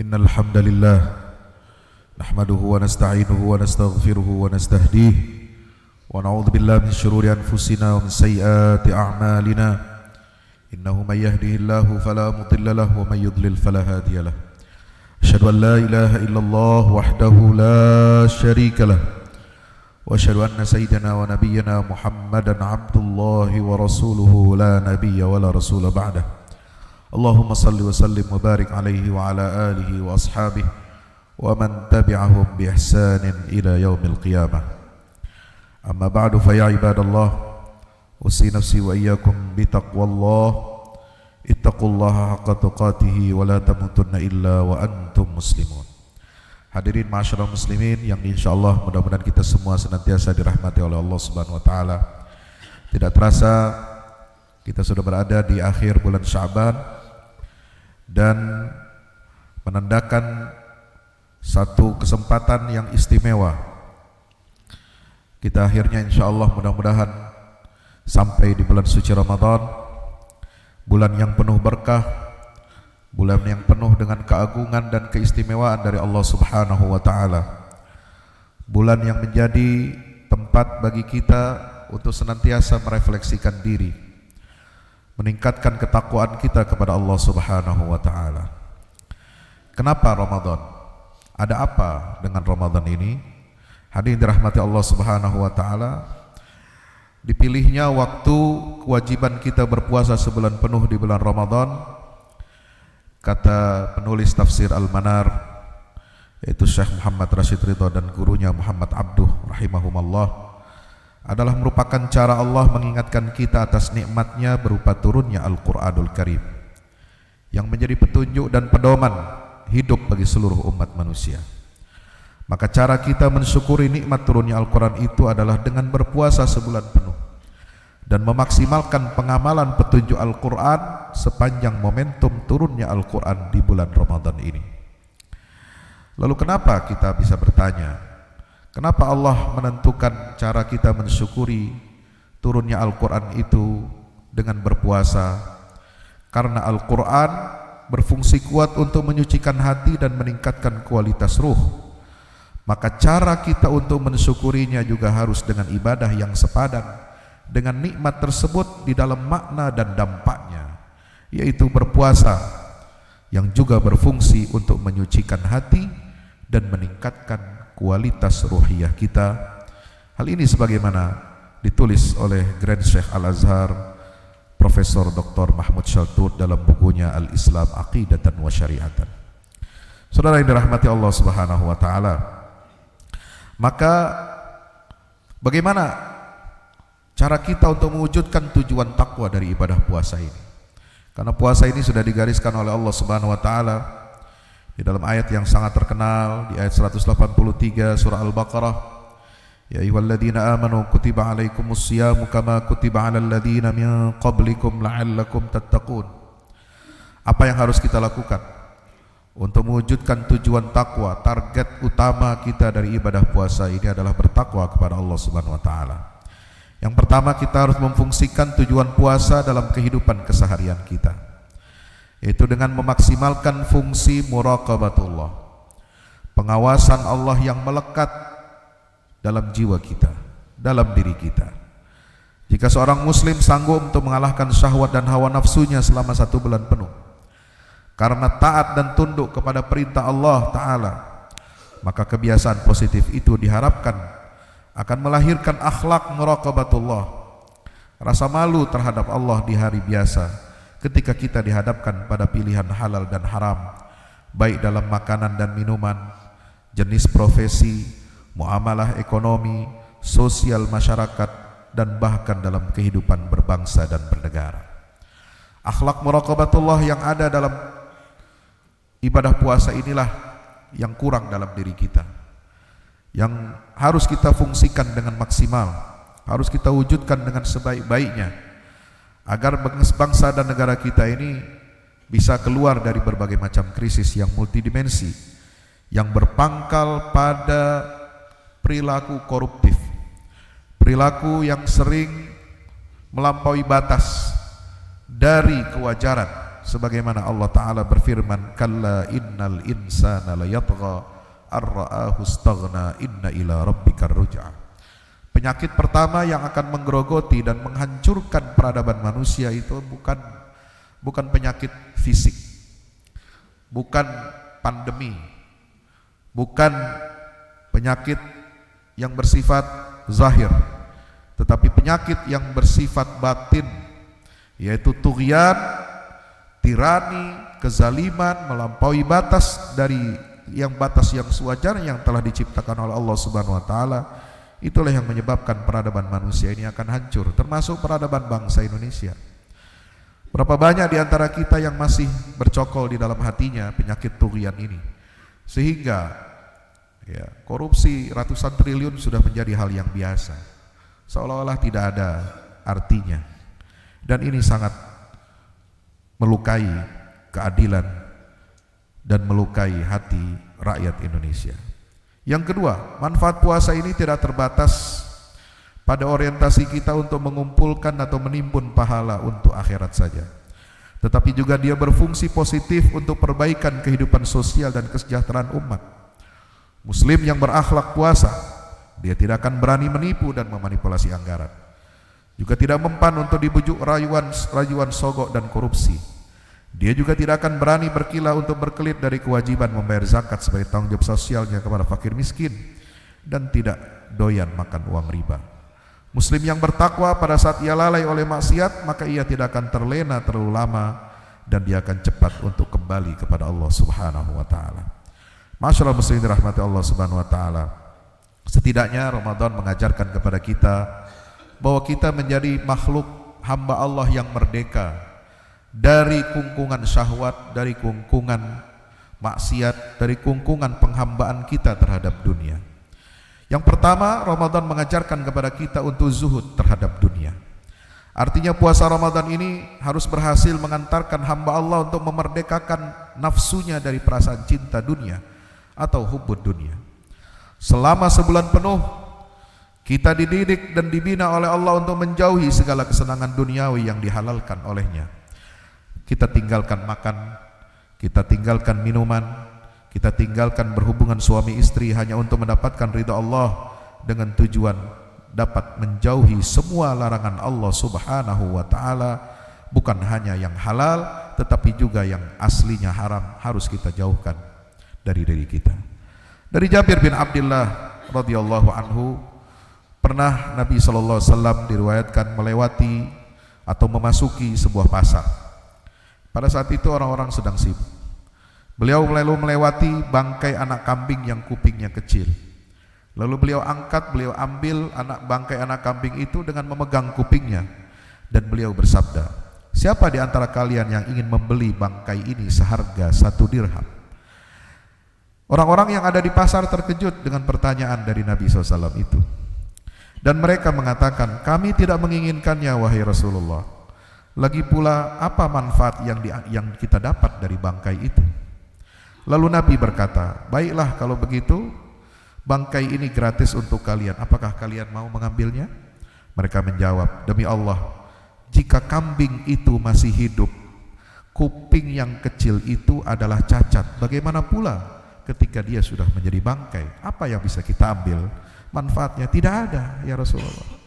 إن الحمد لله نحمده ونستعينه ونستغفره ونستهديه ونعوذ بالله من شرور أنفسنا ومن سيئات أعمالنا إنه من يهده الله فلا مضل له ومن يضلل فلا هادي له أشهد أن لا إله إلا الله وحده لا شريك له وأشهد أن سيدنا ونبينا محمدا عبد الله ورسوله لا نبي ولا رسول بعده اللهم صل وسلم وبارك عليه وعلى آله وأصحابه ومن تبعهم بإحسان إلى يوم القيامة أما بعد فيا عباد الله أوصي نفسي وإياكم بتقوى الله اتقوا الله حق تقاته ولا تموتن إلا وأنتم مسلمون. Hadirin ma'asyiral muslimin yang insyaallah mudah-mudahan kita semua senantiasa dirahmati oleh Allah Subhanahu wa taala. Tidak terasa kita sudah berada di akhir bulan Sya'ban dan menandakan satu kesempatan yang istimewa. Kita akhirnya insyaallah mudah-mudahan sampai di bulan suci Ramadan, bulan yang penuh berkah, bulan yang penuh dengan keagungan dan keistimewaan dari Allah Subhanahu wa taala. Bulan yang menjadi tempat bagi kita untuk senantiasa merefleksikan diri, meningkatkan ketakwaan kita kepada Allah Subhanahu wa taala. Kenapa Ramadan? Ada apa dengan Ramadan ini? Hadirin dirahmati Allah Subhanahu wa taala, dipilihnya waktu kewajiban kita berpuasa sebulan penuh di bulan Ramadan. Kata penulis tafsir Al-Manar, yaitu Syekh Muhammad Rashid Ridha dan gurunya Muhammad Abduh rahimahumallah, adalah merupakan cara Allah mengingatkan kita atas nikmatnya berupa turunnya Al-Quranul Karim yang menjadi petunjuk dan pedoman hidup bagi seluruh umat manusia. Maka cara kita mensyukuri nikmat turunnya Al-Quran itu adalah dengan berpuasa sebulan penuh dan memaksimalkan pengamalan petunjuk Al-Quran sepanjang momentum turunnya Al-Quran di bulan Ramadan ini. Lalu kenapa kita bisa bertanya, kenapa Allah menentukan cara kita mensyukuri turunnya Al-Quran itu dengan berpuasa? Karena Al-Quran berfungsi kuat untuk menyucikan hati dan meningkatkan kualitas ruh. Maka cara kita untuk mensyukurinya juga harus dengan ibadah yang sepadan dengan nikmat tersebut di dalam makna dan dampaknya, yaitu berpuasa yang juga berfungsi untuk menyucikan hati dan meningkatkan kualitas ruhiyah kita. Hal ini sebagaimana ditulis oleh Grand Syekh Al-Azhar Profesor Dr. Mahmud Shaltut dalam bukunya Al-Islam Aqidatan wa Syariatan. Saudara yang dirahmati Allah Subhanahu wa taala, maka bagaimana cara kita untuk mewujudkan tujuan takwa dari ibadah puasa ini? Karena puasa ini sudah digariskan oleh Allah Subhanahu wa taala di dalam ayat yang sangat terkenal, di ayat 183 surah Al-Baqarah, ya ayyuhalladzina amanu kutiba alaikumus syiyamu kama kutiba alal ladzina min qablikum la'allakum tattaqun. Apa yang harus kita lakukan untuk mewujudkan tujuan takwa? Target utama kita dari ibadah puasa ini adalah bertakwa kepada Allah Subhanahu wa taala. Yang pertama, kita harus memfungsikan tujuan puasa dalam kehidupan keseharian kita, yaitu dengan memaksimalkan fungsi muraqabatullah, pengawasan Allah yang melekat dalam jiwa kita, dalam diri kita. Jika seorang muslim sanggup untuk mengalahkan syahwat dan hawa nafsunya selama 1 bulan penuh karena taat dan tunduk kepada perintah Allah Ta'ala, maka kebiasaan positif itu diharapkan akan melahirkan akhlak muraqabatullah, rasa malu terhadap Allah di hari biasa ketika kita dihadapkan pada pilihan halal dan haram, baik dalam makanan dan minuman, jenis profesi, muamalah ekonomi, sosial masyarakat, dan bahkan dalam kehidupan berbangsa dan bernegara. Akhlak muraqabatullah yang ada dalam ibadah puasa inilah yang kurang dalam diri kita, yang harus kita fungsikan dengan maksimal, harus kita wujudkan dengan sebaik-baiknya, agar bangsa dan negara kita ini bisa keluar dari berbagai macam krisis yang multidimensi, yang berpangkal pada perilaku koruptif, perilaku yang sering melampaui batas dari kewajaran, sebagaimana Allah Ta'ala berfirman, kalla innal insana layatgha ar-ra'ahu istaghna inna ila rabbikar ruj'a. Penyakit pertama yang akan menggerogoti dan menghancurkan peradaban manusia itu bukan penyakit fisik, bukan pandemi, bukan penyakit yang bersifat zahir, tetapi penyakit yang bersifat batin, yaitu tughyan, tirani, kezaliman, melampaui batas dari batas yang sewajarnya yang telah diciptakan oleh Allah Subhanahu wa taala. Itulah yang menyebabkan peradaban manusia ini akan hancur, termasuk peradaban bangsa Indonesia. Berapa banyak di antara kita yang masih bercokol di dalam hatinya penyakit tughyan ini, sehingga korupsi ratusan triliun sudah menjadi hal yang biasa, seolah-olah tidak ada artinya. Dan ini sangat melukai keadilan dan melukai hati rakyat Indonesia. Yang kedua, manfaat puasa ini tidak terbatas pada orientasi kita untuk mengumpulkan atau menimbun pahala untuk akhirat saja, tetapi juga dia berfungsi positif untuk perbaikan kehidupan sosial dan kesejahteraan umat. Muslim yang berakhlak puasa, dia tidak akan berani menipu dan memanipulasi anggaran, juga tidak mempan untuk dibujuk rayuan sogok dan korupsi. Dia juga tidak akan berani berkilah untuk berkelit dari kewajiban membayar zakat sebagai tanggung jawab sosialnya kepada fakir miskin, dan tidak doyan makan uang riba. Muslim yang bertakwa pada saat ia lalai oleh maksiat, maka ia tidak akan terlena terlalu lama dan dia akan cepat untuk kembali kepada Allah Subhanahu wa taala. Masyaallah muslimin dirahmati Allah Subhanahu wa taala. Setidaknya Ramadan mengajarkan kepada kita bahwa kita menjadi makhluk hamba Allah yang merdeka dari kungkungan syahwat, dari kungkungan maksiat, dari kungkungan penghambaan kita terhadap dunia. Yang pertama, Ramadan mengajarkan kepada kita untuk zuhud terhadap dunia. Artinya puasa Ramadan ini harus berhasil mengantarkan hamba Allah untuk memerdekakan nafsunya dari perasaan cinta dunia atau hubbud dunia. Selama sebulan penuh kita dididik dan dibina oleh Allah untuk menjauhi segala kesenangan duniawi yang dihalalkan olehnya. Kita tinggalkan makan, kita tinggalkan minuman, kita tinggalkan berhubungan suami istri hanya untuk mendapatkan ridha Allah, dengan tujuan dapat menjauhi semua larangan Allah Subhanahu wa taala, bukan hanya yang halal tetapi juga yang aslinya haram harus kita jauhkan dari diri kita. Dari Jabir bin Abdullah radhiyallahu anhu, pernah Nabi sallallahu alaihi wasallam diriwayatkan melewati atau memasuki sebuah pasar. Pada saat itu orang-orang sedang sibuk. Beliau lalu melewati bangkai anak kambing yang kupingnya kecil. Lalu beliau ambil bangkai anak kambing itu dengan memegang kupingnya, dan beliau bersabda, siapa di antara kalian yang ingin membeli bangkai ini seharga 1 dirham? Orang-orang yang ada di pasar terkejut dengan pertanyaan dari Nabi SAW itu, dan mereka mengatakan, kami tidak menginginkannya wahai Rasulullah. Lagi pula apa manfaat yang kita dapat dari bangkai itu? Lalu Nabi berkata, baiklah kalau begitu, bangkai ini gratis untuk kalian, apakah kalian mau mengambilnya? Mereka menjawab, demi Allah, jika kambing itu masih hidup, kuping yang kecil itu adalah cacat, bagaimana pula ketika dia sudah menjadi bangkai? Apa yang bisa kita ambil manfaatnya? Tidak ada ya Rasulullah.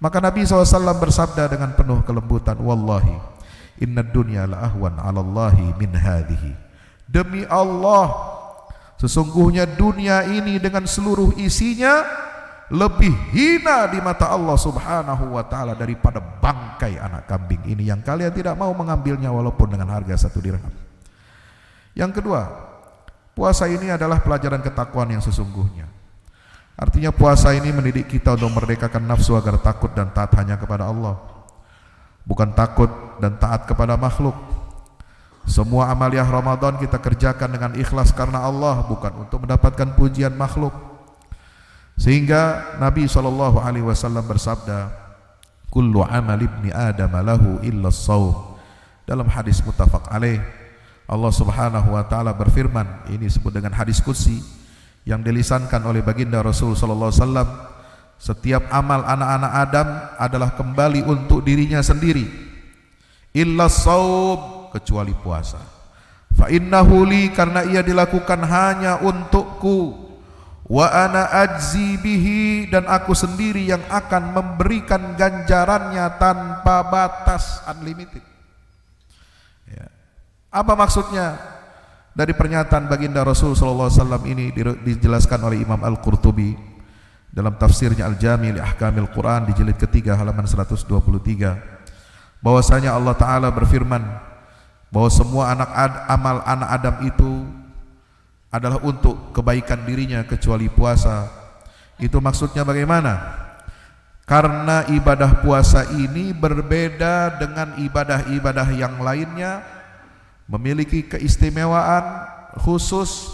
Maka Nabi SAW bersabda dengan penuh kelembutan, wallahi inna dunya la ahwan 'ala Allahi min hadhihi. Demi Allah, sesungguhnya dunia ini dengan seluruh isinya lebih hina di mata Allah Subhanahu wa taala daripada bangkai anak kambing ini yang kalian tidak mau mengambilnya walaupun dengan harga 1 dirham. Yang kedua, puasa ini adalah pelajaran ketakwaan yang sesungguhnya. Artinya puasa ini mendidik kita untuk merdekakan nafsu agar takut dan taat hanya kepada Allah, bukan takut dan taat kepada makhluk. Semua amaliah Ramadan kita kerjakan dengan ikhlas karena Allah, bukan untuk mendapatkan pujian makhluk. Sehingga Nabi SAW bersabda, kullu amal ibni adam lahu illa as-shaum. Dalam hadis muttafaq alaih, Allah Subhanahu wa taala berfirman, ini disebut dengan hadis qudsi yang dilisankan oleh baginda Rasul sallallahu alaihi wasallam, setiap amal anak-anak Adam adalah kembali untuk dirinya sendiri, illa shaum, kecuali puasa. Fa innahu li, karena ia dilakukan hanya untukku, wa ana ajzi bihi, dan aku sendiri yang akan memberikan ganjarannya tanpa batas, unlimited. Ya. Apa maksudnya dari pernyataan baginda Rasul sallallahu alaihi wasallam ini? Dijelaskan oleh Imam Al-Qurtubi dalam tafsirnya Al-Jami' li Ahkamil Quran di jilid ketiga halaman 123, bahwasanya Allah Ta'ala berfirman bahwa semua amal anak Adam itu adalah untuk kebaikan dirinya kecuali puasa. Itu maksudnya bagaimana? Karena ibadah puasa ini berbeda dengan ibadah-ibadah yang lainnya, memiliki keistimewaan khusus,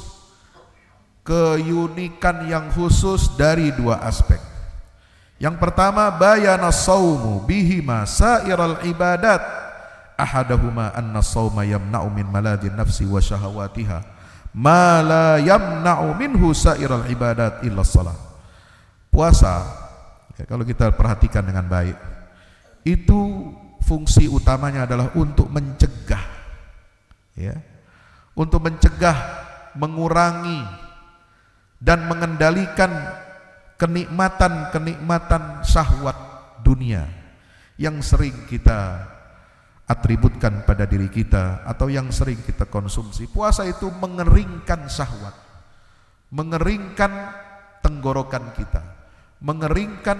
keunikan yang khusus dari dua aspek. Yang pertama, bayana saumu bihima sairal ibadat. Ahadahuma anna sauma yamna'u min maladhin nafsi wa syahawatiha ma la yamna'u minhu sairal ibadat illa shalah. Puasa, ya, kalau kita perhatikan dengan baik, itu fungsi utamanya adalah untuk mencegah, ya, untuk mencegah, mengurangi dan mengendalikan kenikmatan syahwat dunia yang sering kita atributkan pada diri kita atau yang sering kita konsumsi. Puasa itu mengeringkan syahwat, mengeringkan tenggorokan kita, mengeringkan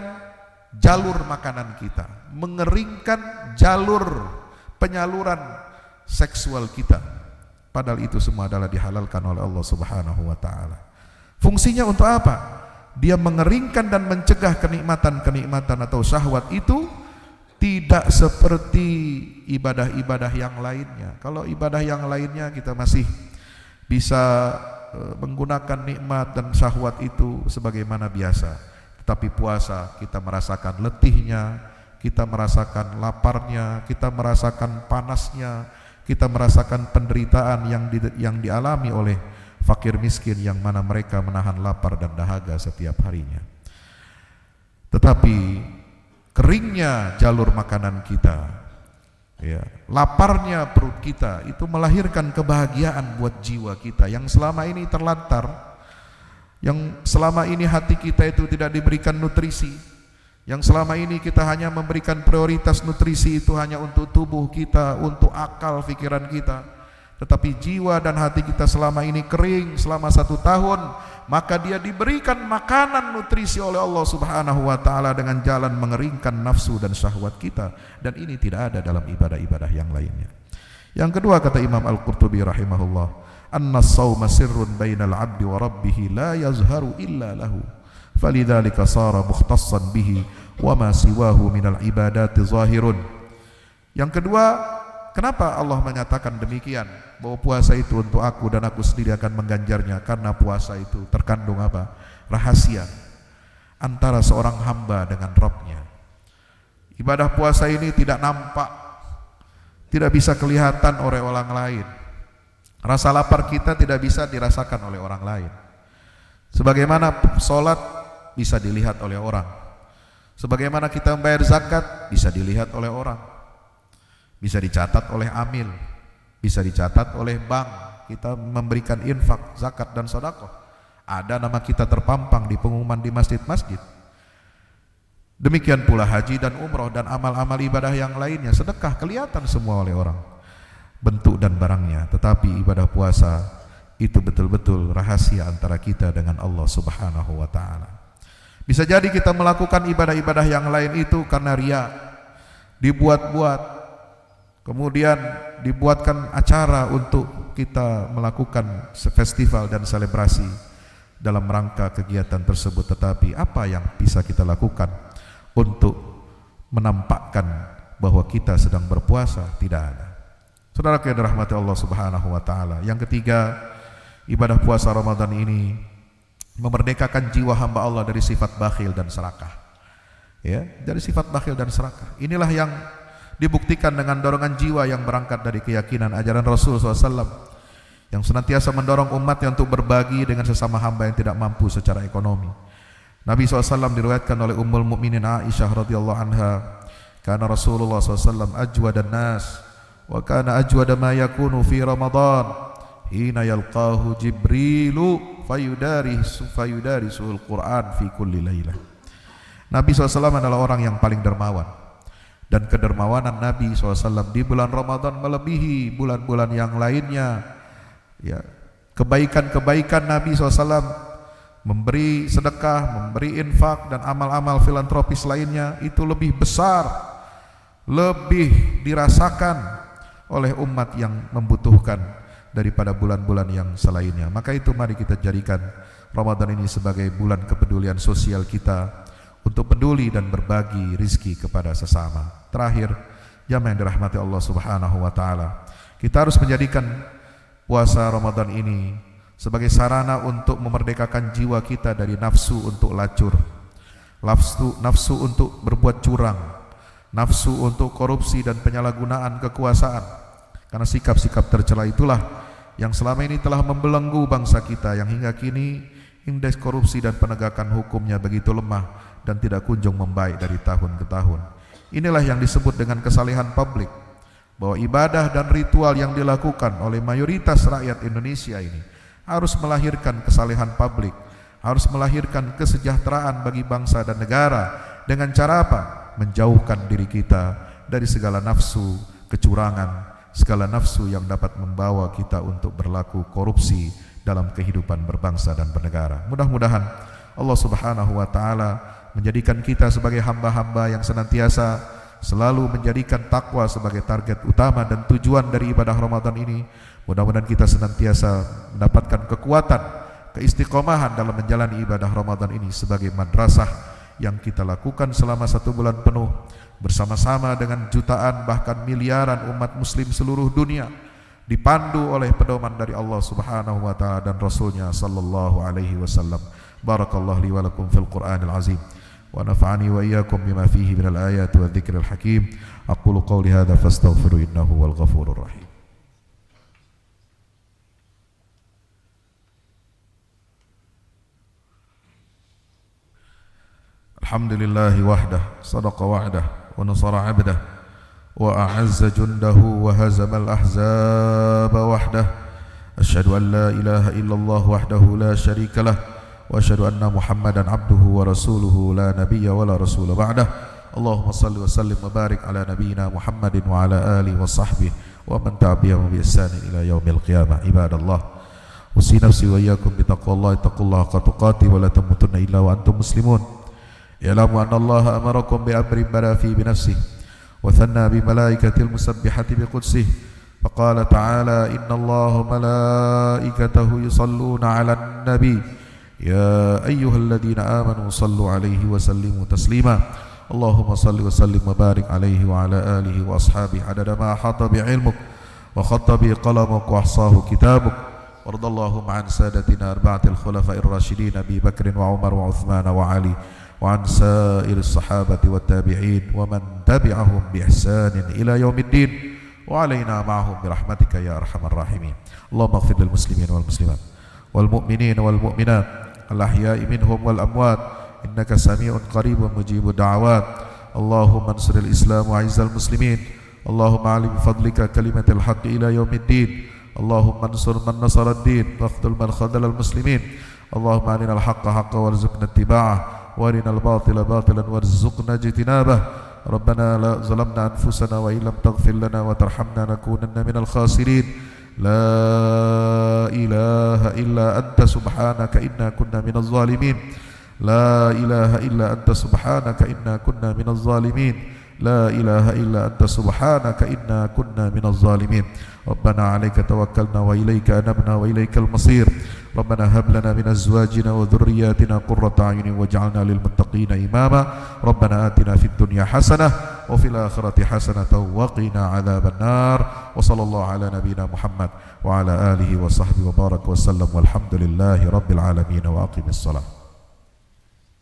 jalur makanan kita, mengeringkan jalur penyaluran seksual kita. Padahal itu semua adalah dihalalkan oleh Allah Subhanahu wa taala. Fungsinya untuk apa? Dia mengeringkan dan mencegah kenikmatan-kenikmatan atau syahwat itu tidak seperti ibadah-ibadah yang lainnya. Kalau ibadah yang lainnya kita masih bisa menggunakan nikmat dan syahwat itu sebagaimana biasa. Tetapi puasa kita merasakan letihnya, kita merasakan laparnya, kita merasakan panasnya, kita merasakan penderitaan yang dialami oleh fakir miskin yang mana mereka menahan lapar dan dahaga setiap harinya. Tetapi keringnya jalur makanan kita, ya, laparnya perut kita, itu melahirkan kebahagiaan buat jiwa kita yang selama ini terlantar, yang selama ini hati kita itu tidak diberikan nutrisi, yang selama ini kita hanya memberikan prioritas nutrisi itu hanya untuk tubuh kita, untuk akal pikiran kita. Tetapi jiwa dan hati kita selama ini kering selama 1 tahun, maka dia diberikan makanan nutrisi oleh Allah Subhanahu wa taala dengan jalan mengeringkan nafsu dan syahwat kita, dan ini tidak ada dalam ibadah-ibadah yang lainnya. Yang kedua, kata Imam Al-Qurtubi rahimahullah, anna as-sawma sirrun bainal 'abdi wa rabbih la yazharu illa lahu falidzalika sara mukhtassan bihi wa ma siwahu minal ibadati zahirun. Yang kedua, kenapa Allah menyatakan demikian, bahwa puasa itu untuk aku dan aku sendiri akan mengganjarnya? Karena puasa itu terkandung apa? Rahasia antara seorang hamba dengan Rabbnya. Ibadah puasa ini tidak nampak, tidak bisa kelihatan oleh orang lain. Rasa lapar kita tidak bisa dirasakan oleh orang lain. Sebagaimana sholat bisa dilihat oleh orang, sebagaimana kita membayar zakat bisa dilihat oleh orang, bisa dicatat oleh amil, bisa dicatat oleh bank. Kita memberikan infak, zakat dan sedekah, ada nama kita terpampang di pengumuman di masjid-masjid. Demikian pula haji dan umroh dan amal-amal ibadah yang lainnya, sedekah kelihatan semua oleh orang, bentuk dan barangnya. Tetapi ibadah puasa itu betul-betul rahasia antara kita dengan Allah Subhanahu wa taala. Bisa jadi kita melakukan ibadah-ibadah yang lain itu karena riya, dibuat-buat, kemudian dibuatkan acara untuk kita melakukan festival dan selebrasi dalam rangka kegiatan tersebut. Tetapi apa yang bisa kita lakukan untuk menampakkan bahwa kita sedang berpuasa? Tidak ada. Saudara yang dirahmati Allah Subhanahu wa taala. Yang ketiga, ibadah puasa Ramadan ini memerdekakan jiwa hamba Allah dari sifat bakhil dan serakah. Ya, dari sifat bakhil dan serakah. Inilah yang dibuktikan dengan dorongan jiwa yang berangkat dari keyakinan ajaran Rasul SAW yang senantiasa mendorong umatnya untuk berbagi dengan sesama hamba yang tidak mampu secara ekonomi. Nabi SAW diriwayatkan oleh Ummul Mukminin Aisyah radhiyallahu anha, karena Rasulullah SAW ajwadan nas wa kana ajwada ma yakunu fi Ramadan hina yalqahu Jibrilu fayudarisuhul Quran fi kulli lailah. Nabi SAW adalah orang yang paling dermawan, dan kedermawanan Nabi SAW di bulan Ramadan melebihi bulan-bulan yang lainnya. Ya, kebaikan-kebaikan Nabi SAW, memberi sedekah, memberi infak, dan amal-amal filantropis lainnya itu lebih besar, lebih dirasakan oleh umat yang membutuhkan daripada bulan-bulan yang selainnya. Maka itu mari kita jadikan Ramadan ini sebagai bulan kepedulian sosial kita, untuk peduli dan berbagi rizki kepada sesama. Terakhir, jamaah yang dirahmati Allah Subhanahu wa taala, kita harus menjadikan puasa Ramadan ini sebagai sarana untuk memerdekakan jiwa kita dari nafsu untuk lacur, nafsu untuk berbuat curang, nafsu untuk korupsi dan penyalahgunaan kekuasaan. Karena sikap-sikap tercela itulah yang selama ini telah membelenggu bangsa kita, yang hingga kini indeks korupsi dan penegakan hukumnya begitu lemah dan tidak kunjung membaik dari tahun ke tahun. Inilah yang disebut dengan kesalehan publik, bahwa ibadah dan ritual yang dilakukan oleh mayoritas rakyat Indonesia ini harus melahirkan kesalehan publik, harus melahirkan kesejahteraan bagi bangsa dan negara. Dengan cara apa? Menjauhkan diri kita dari segala nafsu kecurangan, segala nafsu yang dapat membawa kita untuk berlaku korupsi dalam kehidupan berbangsa dan bernegara. Mudah-mudahan Allah Subhanahu wa taala menjadikan kita sebagai hamba-hamba yang senantiasa selalu menjadikan takwa sebagai target utama dan tujuan dari ibadah Ramadan ini. Mudah-mudahan kita senantiasa mendapatkan kekuatan, keistiqomahan dalam menjalani ibadah Ramadan ini sebagai madrasah yang kita lakukan selama 1 bulan penuh bersama-sama dengan jutaan bahkan miliaran umat muslim seluruh dunia, dipandu oleh pedoman dari Allah Subhanahu wa taala dan Rasulnya sallallahu alaihi wasallam. Barakallahu li wa lakum fil Qur'anil azim wa nafa'ani wa iyyakum bima fihi minal ayati wa dzikril hakim. Aqulu qawli hadza fastaghfiru innahu wal ghafurur rahim. Alhamdulillahi wahdah, sadaqa wa'dah, wa nasara 'abdah, wa a'azza jundahu, wa hazamal ahzaba wahdah. Asyhadu an la ilaha illallah wahdahu la syarika lah, wa asyhadu anna Muhammadan abduhu wa rasuluhu la nabiyya wa la rasula ba'dah. Allahumma salli wa sallim wa barik ala nabiyyina Muhammadin wa ala alihi wa sahbihi wa man tabi'ahum bi ihsanin ila yaumil qiyamah. Ibadallah, usi nafsi wa iyyakum bi taqwallahi taqullaha haqqa tuqatih wa la tamutunna illa wa antum muslimun. Ya'lamu anna Allah amarakum bi amrin bada fi bi nafsihi wa thanna bi malaikatil musabbihati bi qudsih. Faqala ta'ala inna Allah malaikatahu yusalluna 'alan nabi ya ayyuhalladzina amanu sallu 'alaihi wa sallimu taslima. Allahumma salli wa sallim wa barik 'alaihi wa 'ala alihi wa ashabihi 'adada ma ahata bi 'ilmuk wa khatta bi qalamuk wa ahsahu kitabuk. Wardallahu ma'an sadatina arba'atil khulafa'ir rasyidin Abi Bakr wa Umar wa Uthman wa Ali wa an sa'iris sahabati wa tabi'in wa man tabi'ahum bi ihsanin ila yaumiddin wa alaina ma'ahum bi rahmatika ya arhamar rahimin. Allahumma ighfir lil muslimin wal muslimat wal mu'minin wal mu'minat al ahya'i minhum wal amwat innaka sami'un qaribun mujibud da'awat. Allahumma ansur al islam wa 'izzal muslimin. Allahumma 'ali bi fadlika kalimatil haqqi ila yaumiddin. Allahumma ansur man nasara ad-din waqtul man khadala al muslimin. Allahumma arina al haqqa haqqan warzuqna ittiba'ah وارنا الباطل باطلا وارزقنا اجتنابه. ربنا لا ظلمنا أنفسنا وإن لم تغفر لنا وترحمنا لنكونن من الخاسرين. لا إله إلا أنت سبحانك إنا كنا من الظالمين. لا إله إلا أنت سبحانك إنا كنا من الظالمين. لا إله إلا أنت سبحانك إنا كنا من الظالمين. ربنا عليك توكلنا وإليك أنبنا وإليك المصير. ربنا هب لنا من أزواجنا وذرياتنا قرة أعين واجعلنا للمتقين إماما. ربنا آتنا في الدنيا حسنة وفي الآخرة حسنة وقنا عذاب النار. وصلى الله على نبينا محمد وعلى آله وصحبه وبارك وسلم والحمد لله رب العالمين وأقم الصلاة.